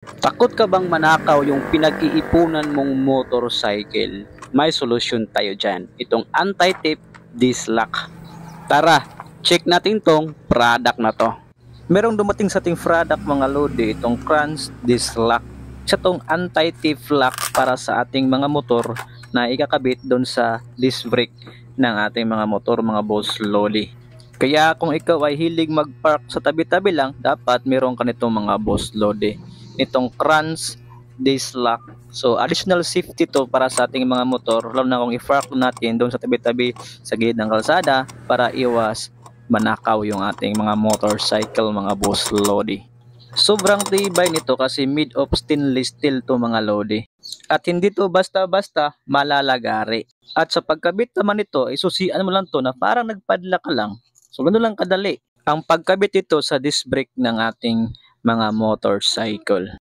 Takot ka bang manakaw yung pinag-iipunan mong motorcycle? May solusyon tayo dyan. Itong anti-theft disc lock. Tara, check natin tong product na to. Merong dumating sa ating product mga lodi, itong Crunch disc lock. Siya tong anti-theft lock para sa ating mga motor na ikakabit doon sa disc brake ng ating mga motor, mga boss lodi. Kaya kung ikaw ay hilig mag-park sa tabi-tabi lang, dapat meron ka nitong mga boss lodi. Itong Crunch disc lock. So additional safety to para sa ating mga motor, lalo na kung i-park natin doon sa tabi-tabi sa gilid ng kalsada para iwas manakaw yung ating mga motorcycle, mga boss lodi. Sobrang tibay nito kasi made of stainless steel to mga lodi. At hindi to basta-basta malalagari. At sa pagkabit naman nito, isusian mo lang to na parang nagpadla ka lang. So ganoon lang kadali ang pagkabit ito sa disc brake ng ating mga motorcycle.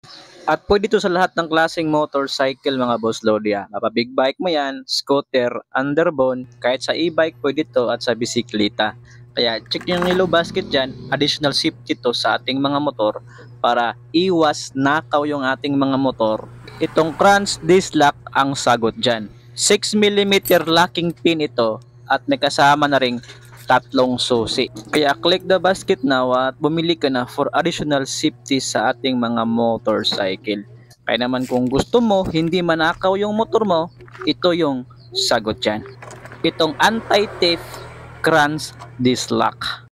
At pwede ito sa lahat ng klaseng motorcycle mga boss lodi. Mapa big bike mo yan, scooter, underbone, kahit sa e-bike pwede ito at sa bisikleta. Kaya check yung yellow basket dyan, additional safety to sa ating mga motor para iwas nakaw yung ating mga motor. Itong Crunch disc lock ang sagot dyan. 6mm locking pin ito at may kasama na ring tatlong susi. Kaya click the basket now at bumili ka na for additional safety sa ating mga motorcycle. Kaya naman kung gusto mo hindi manakaw yung motor mo, ito yung sagot dyan. Itong anti-theft Crunch disc lock.